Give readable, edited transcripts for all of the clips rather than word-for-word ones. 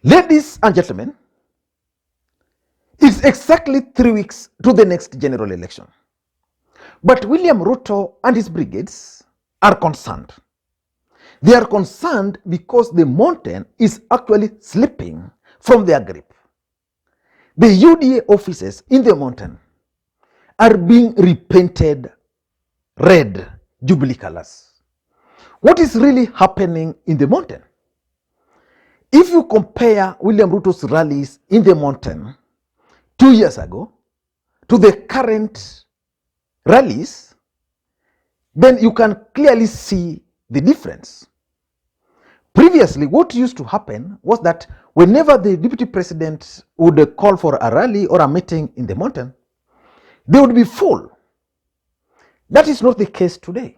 Ladies and gentlemen, it's exactly 3 weeks to the next general election. But William Ruto and his brigades are concerned. They are concerned because the mountain is actually slipping from their grip. The UDA offices in the mountain are being repainted red Jubilee colors. What is really happening in the mountain? If you compare William Ruto's rallies in the mountain 2 years ago to the current rallies, then you can clearly see the difference. Previously, what used to happen was that whenever the deputy president would call for a rally or a meeting in the mountain, they would be full. That is not the case today.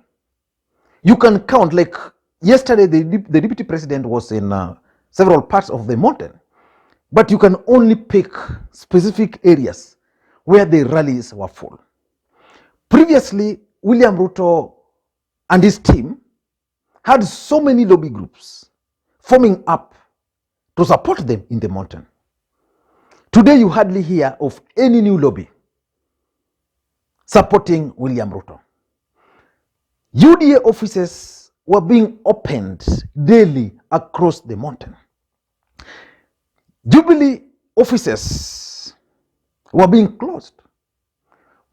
You can count, like yesterday, the deputy president was in several parts of the mountain, but you can only pick specific areas where the rallies were full. Previously, William Ruto and his team had so many lobby groups forming up to support them in the mountain. Today, you hardly hear of any new lobby supporting William Ruto. UDA offices were being opened daily across the mountain. Jubilee offices were being closed.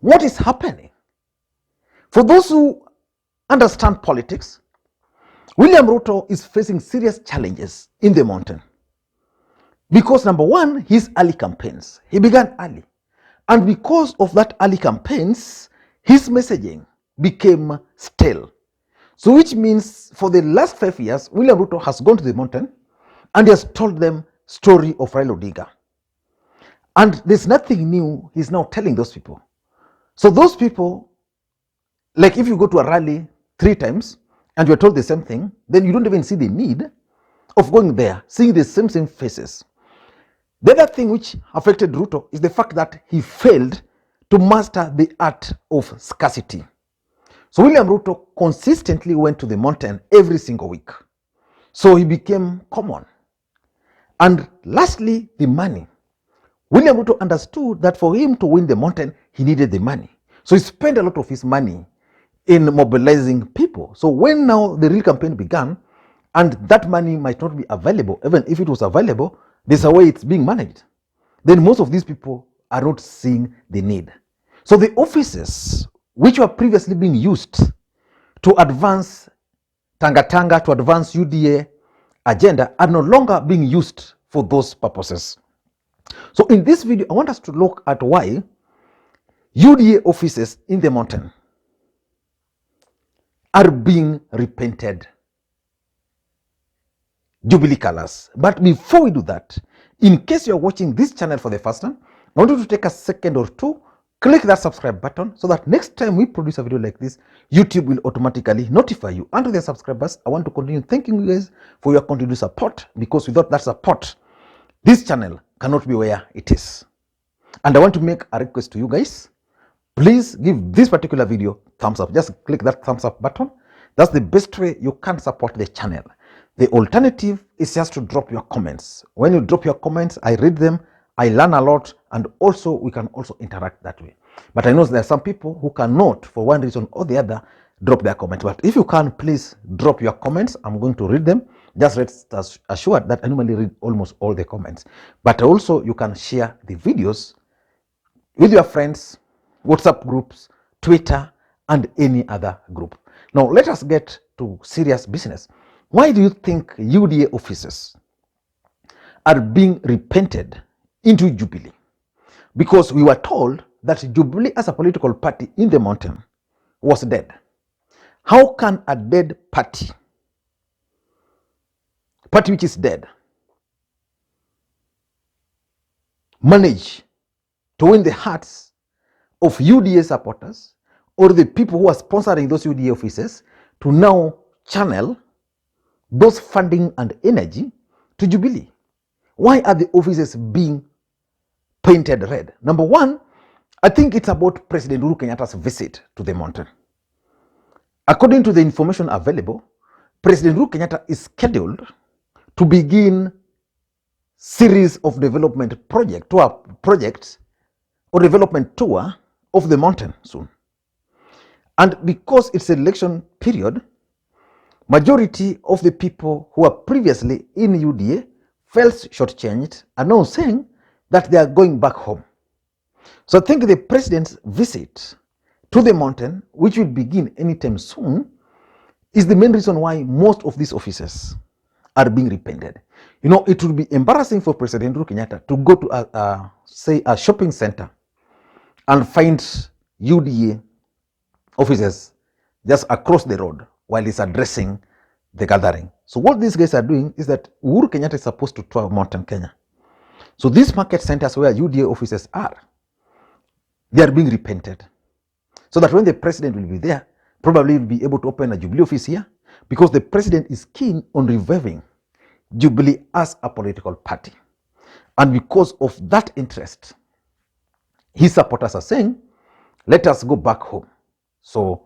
What is happening? For those who understand politics, William Ruto is facing serious challenges in the mountain. Because number one, his early campaigns. He began early. And because of that early campaigns, his messaging became stale. So which means for the last 5 years, William Ruto has gone to the mountain and he has told them story of Raila Odinga. And there's nothing new he's now telling those people. So those people, like if you go to a rally 3 times and you're told the same thing, then you don't even see the need of going there, seeing the same faces. The other thing which affected Ruto is the fact that he failed to master the art of scarcity. So William Ruto consistently went to the mountain every single week. So he became common. And lastly, the money. William Ruto understood that for him to win the mountain, he needed the money. So he spent a lot of his money in mobilizing people. So when now the real campaign began, and that money might not be available, even if it was available, there's a way it's being managed. Then most of these people are not seeing the need. So the offices which were previously being used to advance Tanga, to advance UDA agenda, are no longer being used for those purposes. So in this video, I want us to look at why UDA offices in the mountain are being repainted Jubilee colors. But before we do that, in case you're watching this channel for the first time, I want you to take a second or two, click that subscribe button so that next time we produce a video like this, YouTube will automatically notify you. And to the subscribers, I want to continue thanking you guys for your continued support, because without that support, this channel cannot be where it is. And I want to make a request to you guys. Please give this particular video thumbs up. Just click that thumbs up button. That's the best way you can support the channel. The alternative is just to drop your comments. When you drop your comments, I read them, I learn a lot, and also we can also interact that way. But I know there are some people who cannot, for one reason or the other, drop their comments. But if you can, please drop your comments. I'm going to read them. Just rest assured that I normally read almost all the comments. But also you can share the videos with your friends, WhatsApp groups, Twitter, and any other group. Now let us get to serious business. Why do you think UDA offices are being repainted into Jubilee? Because we were told that Jubilee as a political party in the mountain was dead. How can a dead party which is dead, manage to win the hearts of UDA supporters or the people who are sponsoring those UDA offices to now channel those funding and energy to Jubilee? Why are the offices being painted red? Number one, I think it's about President Uhuru Kenyatta's visit to the mountain. According to the information available, President Uhuru Kenyatta is scheduled to begin series of development projects or development tour of the mountain soon. And because it's an election period, majority of the people who were previously in UDA felt shortchanged are now saying that they are going back home. So I think the president's visit to the mountain, which will begin anytime soon, is the main reason why most of these offices are being repainted. You know, it would be embarrassing for President Uhuru Kenyatta to go to, say, a shopping center and find UDA offices just across the road while he's addressing the gathering. So what these guys are doing is that Uhuru Kenyatta is supposed to tour Mountain Kenya. So these market centers where UDA offices are, they are being repainted. So that when the president will be there, probably will be able to open a Jubilee office here, because the president is keen on reviving Jubilee as a political party. And because of that interest, his supporters are saying, let us go back home. So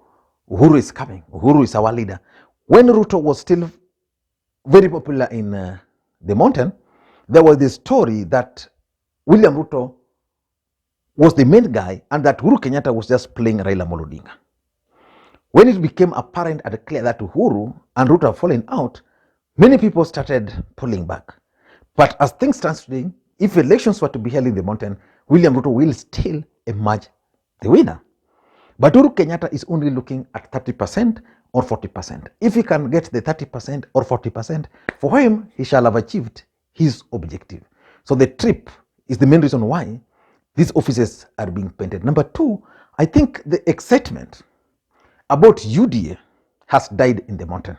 Uhuru is coming. Uhuru is our leader. When Ruto was still very popular in the mountain, there was this story that William Ruto was the main guy and that Uhuru Kenyatta was just playing Raila Odinga. When it became apparent and clear that Uhuru and Ruto have fallen out, many people started pulling back. But as things stand today, if elections were to be held in the mountain, William Ruto will still emerge the winner. But Uhuru Kenyatta is only looking at 30% or 40%. If he can get the 30% or 40%, for him, he shall have achieved his objective. So the trip is the main reason why these offices are being painted. Number two, I think the excitement about UDA has died in the mountain.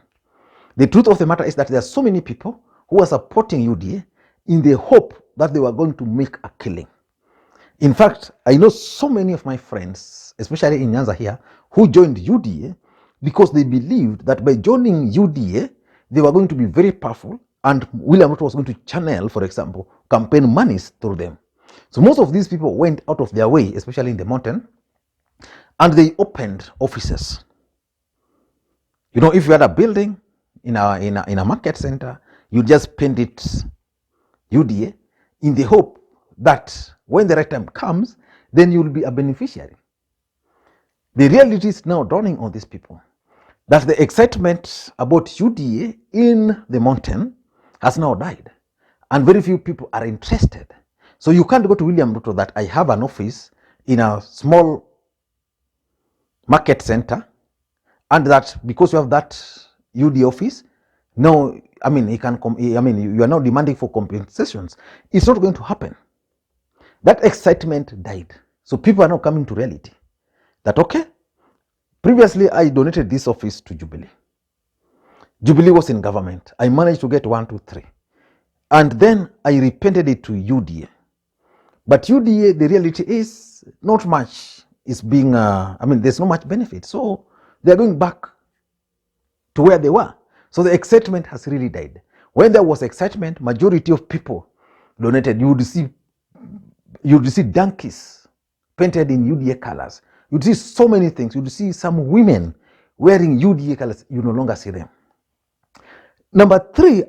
The truth of the matter is that there are so many people who are supporting UDA in the hope that they were going to make a killing. In fact, I know so many of my friends, especially in Nyanza here, who joined UDA because they believed that by joining UDA, they were going to be very powerful and William Ruto was going to channel, for example, campaign monies through them. So most of these people went out of their way, especially in the mountain, and they opened offices. You know, if you had a building in a market center, you just paint it UDA in the hope that when the right time comes, then you'll be a beneficiary. The reality is now dawning on these people that the excitement about UDA in the mountain has now died, and very few people are interested. So you can't go to William Ruto that I have an office in a small market center, and that because you have that UDA office, no, I mean, you are now demanding for compensations. It's not going to happen. That excitement died. So people are now coming to reality that, okay, previously I donated this office to Jubilee. Jubilee was in government. I managed to get 1, 2, 3. And then I repainted it to UDA. But UDA, the reality is not much is being, there's not much benefit. So they're going back to where they were. So the excitement has really died. When there was excitement, majority of people donated. You would see donkeys painted in UDA colors. You'd see so many things. You'd see some women wearing UDA colors. You no longer see them. Number three,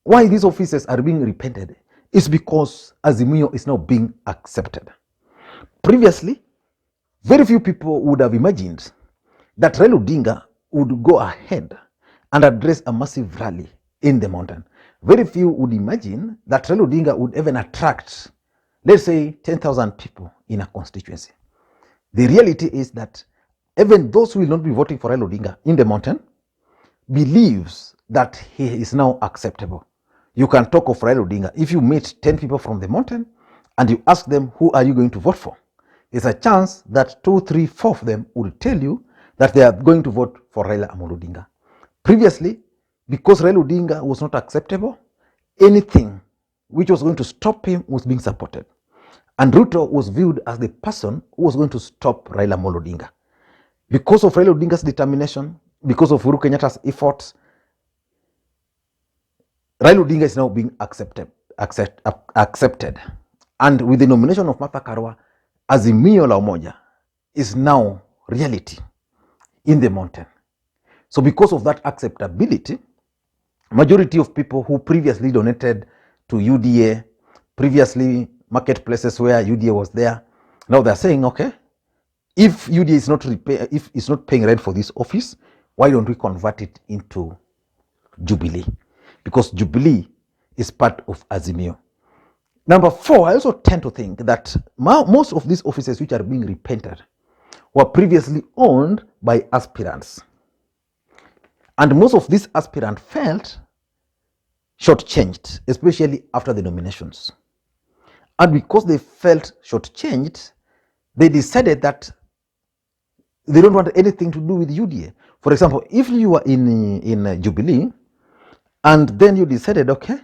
why these offices are being repainted is because Azimio is now being accepted. Previously, very few people would have imagined that Raila Odinga would go ahead and address a massive rally in the mountain. Very few would imagine that Raila Odinga would even attract, let's say, 10,000 people in a constituency. The reality is that even those who will not be voting for Raila Odinga in the mountain believes that he is now acceptable. You can talk of Raila Odinga. If you meet 10 people from the mountain and you ask them, who are you going to vote for? There's a chance that 2, 3, 4 of them will tell you that they are going to vote for Raila Odinga. Previously, because Raila Odinga was not acceptable, anything which was going to stop him was being supported. And Ruto was viewed as the person who was going to stop Raila Odinga. Because of Raila Odinga's determination, because of Uhuru Kenyatta's efforts, Raila Odinga is now being accepted. And with the nomination of Martha Karua, Azimio la Umoja is now reality in the mountain. So because of that acceptability, majority of people who previously donated to UDA, previously marketplaces where UDA was there. Now they're saying, okay, if UDA is not if it's not paying rent for this office, why don't we convert it into Jubilee? Because Jubilee is part of Azimio. Number 4, I also tend to think that most of these offices which are being repainted were previously owned by aspirants. And most of these aspirants felt shortchanged, especially after the nominations. And because they felt shortchanged, they decided that they don't want anything to do with UDA. For example, if you are in Jubilee, and then you decided, okay,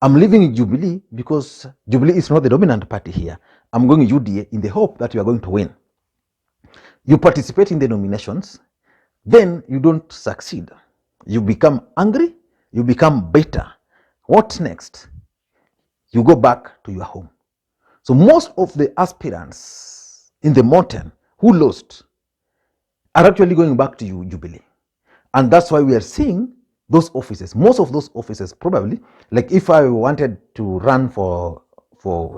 I'm leaving Jubilee because Jubilee is not the dominant party here. I'm going UDA in the hope that you are going to win. You participate in the nominations, then you don't succeed. You become angry, you become bitter. What next? You go back to your home. So most of the aspirants in the mountain who lost are actually going back to Jubilee. And that's why we are seeing those offices, most of those offices probably, like if I wanted to run for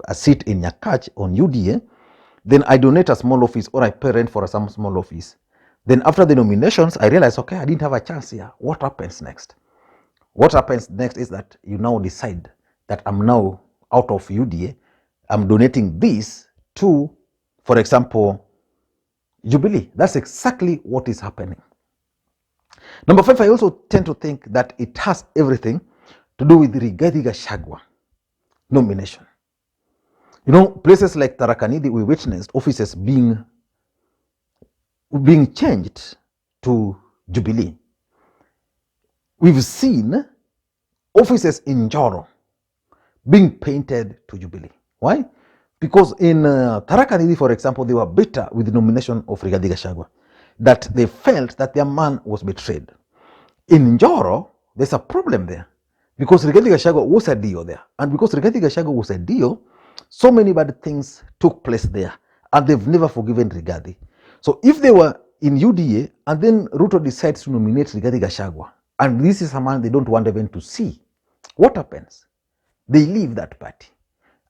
a seat in Nyakach on UDA, then I donate a small office or I pay rent for some small office. Then after the nominations, I realized, okay, I didn't have a chance here. What happens next? What happens next is that you now decide that I'm now out of UDA. I'm donating this to, for example, Jubilee. That's exactly what is happening. Number 5, I also tend to think that it has everything to do with the Rigathi Gachagua nomination. You know, places like Tharaka Nithi, we witnessed offices being changed to Jubilee. We've seen offices in Njoro being painted to Jubilee. Why? Because in Tharaka Nithi, for example, they were bitter with the nomination of Rigathi Gachagua, that they felt that their man was betrayed. In Njoro, there's a problem there because Rigathi Gachagua was a deal there. And because Rigathi Gachagua was a deal, so many bad things took place there and they've never forgiven Rigathi. So if they were in UDA and then Ruto decides to nominate Rigathi Gachagua, and this is a man they don't want even to see, what happens? They leave that party.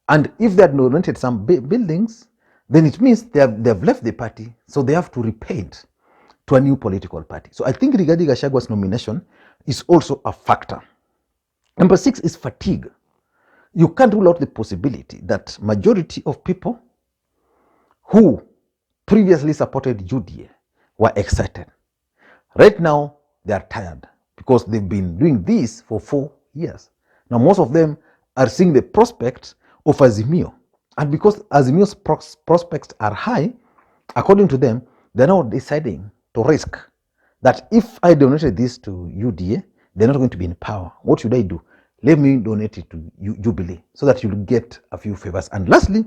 And if they had donated some buildings, then it means they have left the party, so they have to repaint to a new political party. So I think Rigathi Gachagua's nomination is also a factor. Number 6 is fatigue. You can't rule out the possibility that majority of people who previously supported UDA were excited. Right now, they are tired because they've been doing this for 4 years. Now, most of them are seeing the prospect of Azimio. And because Azimio's prospects are high, according to them, they're now deciding to risk that if I donated this to UDA, they're not going to be in power. What should I do? Let me donate it to Jubilee so that you'll get a few favors. And lastly,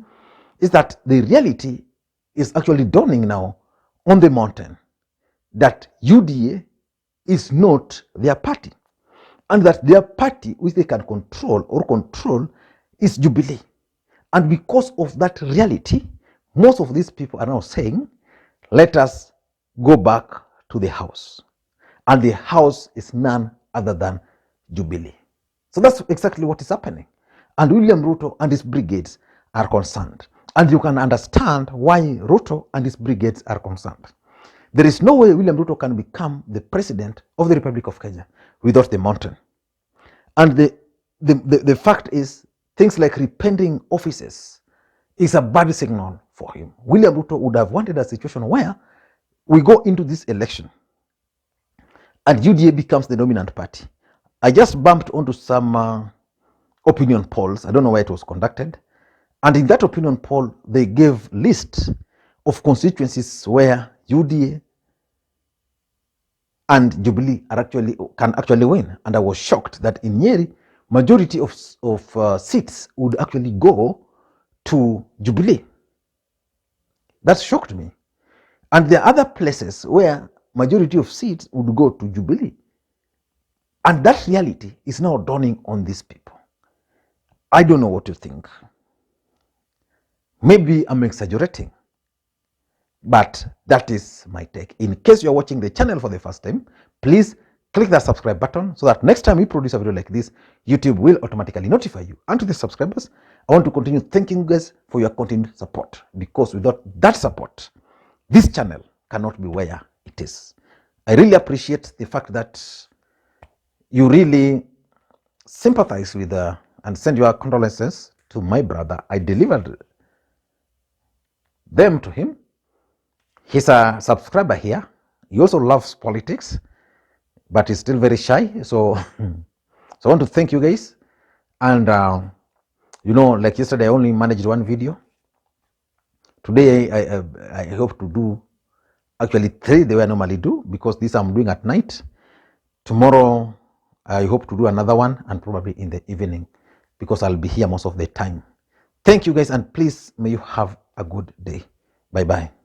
is that the reality is actually dawning now on the mountain that UDA is not their party, and that their party, which they can control, is Jubilee. And because of that reality, most of these people are now saying, let us go back to the house. And the house is none other than Jubilee. So that's exactly what is happening. And William Ruto and his brigades are concerned. And you can understand why Ruto and his brigades are concerned. There is no way William Ruto can become the president of the Republic of Kenya without the mountain. And the fact is, things like repainting offices is a bad signal for him. William Ruto would have wanted a situation where we go into this election and UDA becomes the dominant party. I just bumped onto some opinion polls. I don't know where it was conducted. And in that opinion poll, they gave list of constituencies where UDA and Jubilee can actually win. And I was shocked that in Nyeri, majority of seats would actually go to Jubilee. That shocked me. And there are other places where majority of seats would go to Jubilee. And that reality is now dawning on these people. I don't know what you think. Maybe I'm exaggerating, but that is my take. In case you're watching the channel for the first time, please click that subscribe button so that next time we produce a video like this, YouTube will automatically notify you. And to the subscribers, I want to continue thanking you guys for your continued support, because without that support, this channel cannot be where it is. I really appreciate the fact that you really sympathize with and send your condolences to my brother. I delivered them to him. He's a subscriber here. He also loves politics, but he's still very shy. So, I want to thank you guys. And, like yesterday, I only managed one video. Today, I hope to do actually 3 the way I normally do, because this I'm doing at night. Tomorrow, I hope to do another one, and probably in the evening, because I'll be here most of the time. Thank you guys, and please, may you have a good day. Bye-bye.